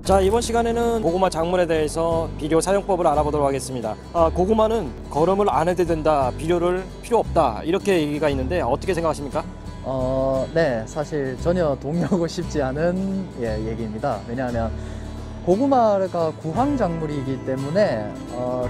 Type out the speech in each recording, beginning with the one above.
자, 이번 시간에는 고구마 작물에 대해서 비료 사용법을 알아보도록 하겠습니다. 고구마는 거름을 안 해도 된다, 비료를 필요 없다, 이렇게 얘기가 있는데 어떻게 생각하십니까? 네, 사실 전혀 동의하고 싶지 않은 얘기입니다. 왜냐하면 고구마가 구황작물이기 때문에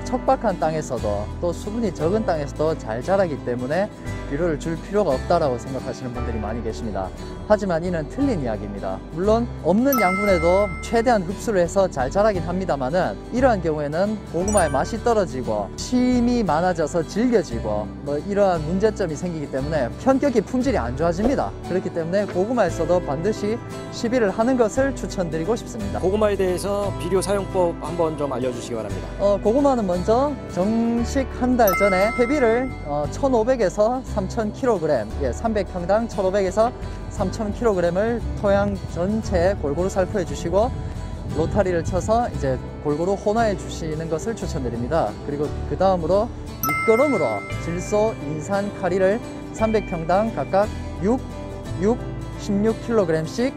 척박한 땅에서도 또 수분이 적은 땅에서도 잘 자라기 때문에 비료를 줄 필요가 없다라고 생각하시는 분들이 많이 계십니다. 하지만 이는 틀린 이야기입니다. 물론 없는 양분에도 최대한 흡수를 해서 잘 자라긴 합니다만은 이러한 경우에는 고구마의 맛이 떨어지고 심이 많아져서 질겨지고 이러한 문제점이 생기기 때문에 현격히 품질이 안 좋아집니다. 그렇기 때문에 고구마에서도 반드시 시비를 하는 것을 추천드리고 싶습니다. 고구마에 대해서 비료 사용법 한번 좀 알려주시기 바랍니다. 고구마는 먼저 정식 한 달 전에 퇴비를 1,500에서 3,000kg, 300평당 1,500에서 3,000kg을 토양 전체에 골고루 살포해 주시고 로타리를 쳐서 이제 골고루 혼화해 주시는 것을 추천드립니다. 그리고 그 다음으로 밑거름으로 질소, 인산, 카리를 300평당 각각 16kg씩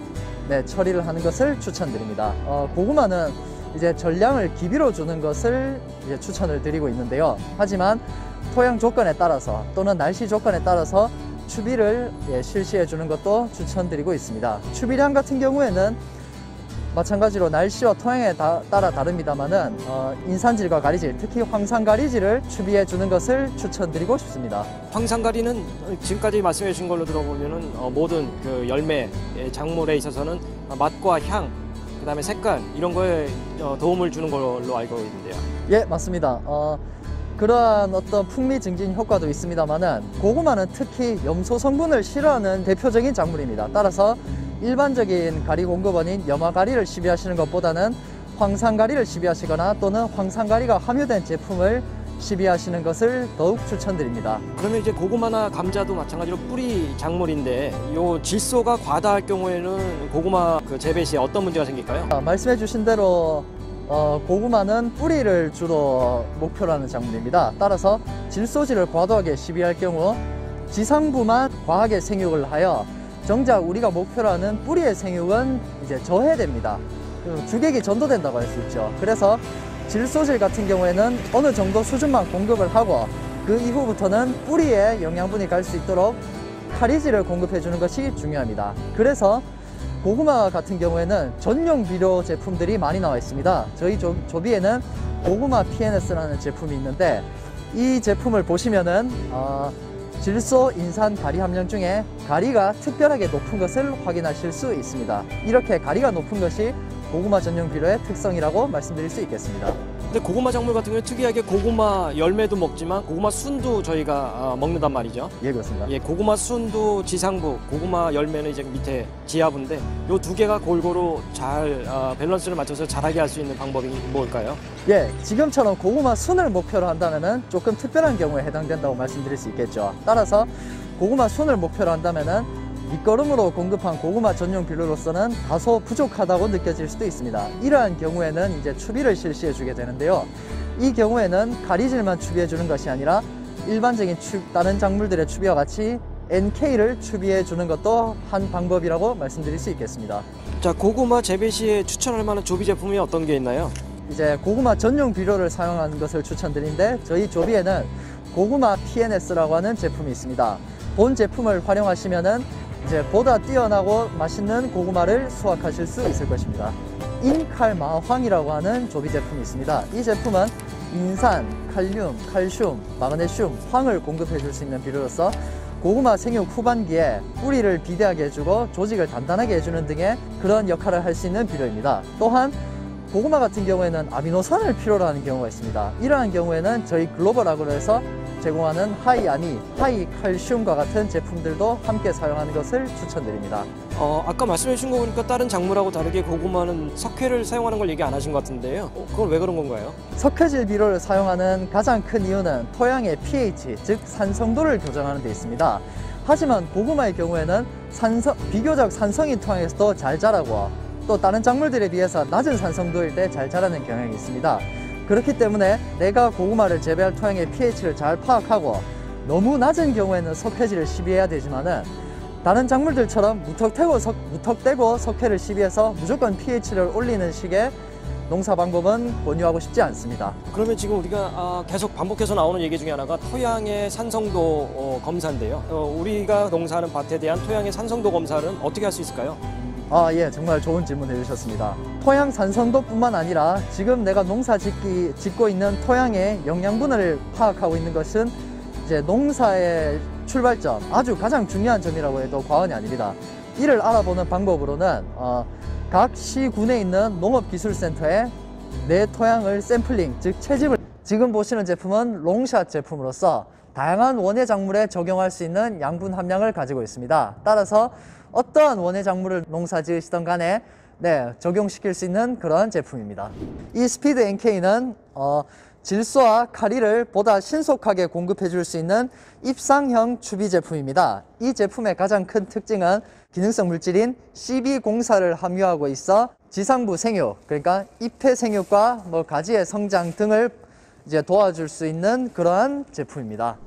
처리를 하는 것을 추천드립니다. 고구마는 이제 전량을 기비로 주는 것을 이제 추천을 드리고 있는데요. 하지만 토양 조건에 따라서 또는 날씨 조건에 따라서 추비를 실시해 주는 것도 추천드리고 있습니다. 추비량 같은 경우에는 마찬가지로 날씨와 토양에 따라 다릅니다만은 인산질과 가리질, 특히 황산가리질을 추비해 주는 것을 추천드리고 싶습니다. 황산가리는 지금까지 말씀해 주신 걸로 들어보면은 모든 그 열매 작물에 있어서는 맛과 향, 그 다음에 색깔 이런 거에 도움을 주는 걸로 알고 있는데요. 예, 맞습니다. 그러한 어떤 풍미 증진 효과도 있습니다만은 고구마는 특히 염소 성분을 싫어하는 대표적인 작물입니다. 따라서 일반적인 가리 공급원인 염화가리를 시비하시는 것보다는 황산가리를 시비하시거나 또는 황산가리가 함유된 제품을 시비하시는 것을 더욱 추천드립니다. 그러면 이제 고구마나 감자도 마찬가지로 뿌리 작물인데 요 질소가 과다할 경우에는 고구마 그 재배 시에 어떤 문제가 생길까요? 말씀해 주신 대로 고구마는 뿌리를 주로 목표로 하는 작물입니다. 따라서 질소질을 과도하게 시비할 경우 지상부만 과하게 생육을 하여 정작 우리가 목표로 하는 뿌리의 생육은 이제 저해됩니다. 주객이 전도된다고 할 수 있죠. 그래서 질소질 같은 경우에는 어느 정도 수준만 공급을 하고 그 이후부터는 뿌리에 영양분이 갈 수 있도록 카리질을 공급해 주는 것이 중요합니다. 그래서 고구마 같은 경우에는 전용 비료 제품들이 많이 나와 있습니다. 저희 조비에는 고구마 PNS라는 제품이 있는데 이 제품을 보시면은 질소, 인산, 가리 함량 중에 가리가 특별하게 높은 것을 확인하실 수 있습니다. 이렇게 가리가 높은 것이 고구마 전용 비료의 특성이라고 말씀드릴 수 있겠습니다. 근데 고구마 작물 같은 경우는 특이하게 고구마 열매도 먹지만 고구마 순도 저희가 먹는단 말이죠. 예, 그렇습니다. 예, 고구마 순도 지상부, 고구마 열매는 이제 밑에 지하부인데 요 두 개가 골고루 잘 밸런스를 맞춰서 자라게 할 수 있는 방법이 뭘까요? 예, 지금처럼 고구마 순을 목표로 한다면은 조금 특별한 경우에 해당된다고 말씀드릴 수 있겠죠. 따라서 고구마 순을 목표로 한다면은 밑거름으로 공급한 고구마 전용 비료로서는 다소 부족하다고 느껴질 수도 있습니다. 이러한 경우에는 이제 추비를 실시해 주게 되는데요. 이 경우에는 가리질만 추비해 주는 것이 아니라 일반적인 다른 작물들의 추비와 같이 NK를 추비해 주는 것도 한 방법이라고 말씀드릴 수 있겠습니다. 자, 고구마 재배 시에 추천할 만한 조비 제품이 어떤 게 있나요? 이제 고구마 전용 비료를 사용하는 것을 추천드리는데 저희 조비에는 고구마 PNS라고 하는 제품이 있습니다. 본 제품을 활용하시면은 이제 보다 뛰어나고 맛있는 고구마를 수확하실 수 있을 것입니다. 인칼마황이라고 하는 조비 제품이 있습니다. 이 제품은 인산, 칼륨, 칼슘, 마그네슘, 황을 공급해 줄 수 있는 비료로서 고구마 생육 후반기에 뿌리를 비대하게 해주고 조직을 단단하게 해주는 등의 그런 역할을 할 수 있는 비료입니다. 또한 고구마 같은 경우에는 아미노산을 필요로 하는 경우가 있습니다. 이러한 경우에는 저희 글로벌 아그로에서 제공하는 하이아미, 하이칼슘과 같은 제품들도 함께 사용하는 것을 추천드립니다. 아까 말씀해 주신 거 보니까 다른 작물하고 다르게 고구마는 석회를 사용하는 걸 얘기 안 하신 것 같은데요. 그건 왜 그런 건가요? 석회질 비료를 사용하는 가장 큰 이유는 토양의 pH, 즉 산성도를 교정하는 데 있습니다. 하지만 고구마의 경우에는 비교적 산성인 토양에서도 잘 자라고 또 다른 작물들에 비해서 낮은 산성도일 때 잘 자라는 경향이 있습니다. 그렇기 때문에 내가 고구마를 재배할 토양의 pH를 잘 파악하고 너무 낮은 경우에는 석회질을 시비해야 되지만은 다른 작물들처럼 무턱대고 석회를 시비해서 무조건 pH를 올리는 식의 농사 방법은 권유하고 싶지 않습니다. 그러면 지금 우리가 계속 반복해서 나오는 얘기 중에 하나가 토양의 산성도 검사인데요. 우리가 농사하는 밭에 대한 토양의 산성도 검사는 어떻게 할 수 있을까요? 예, 정말 좋은 질문 해주셨습니다. 토양 산성도뿐만 아니라 지금 내가 농사 짓고 있는 토양의 영양분을 파악하고 있는 것은 이제 농사의 출발점, 아주 가장 중요한 점이라고 해도 과언이 아닙니다. 이를 알아보는 방법으로는 각 시군에 있는 농업기술센터에 내 토양을 샘플링, 즉 채집을, 지금 보시는 제품은 롱샷 제품으로서 다양한 원예 작물에 적용할 수 있는 양분 함량을 가지고 있습니다. 따라서 어떠한 원예 작물을 농사 지으시던 간에 적용시킬 수 있는 그런 제품입니다. 이 스피드 NK는 질소와 카리를 보다 신속하게 공급해 줄 수 있는 입상형 추비 제품입니다. 이 제품의 가장 큰 특징은 기능성 물질인 CB04를 함유하고 있어 지상부 생육, 그러니까 잎의 생육과 가지의 성장 등을 이제 도와줄 수 있는 그러한 제품입니다.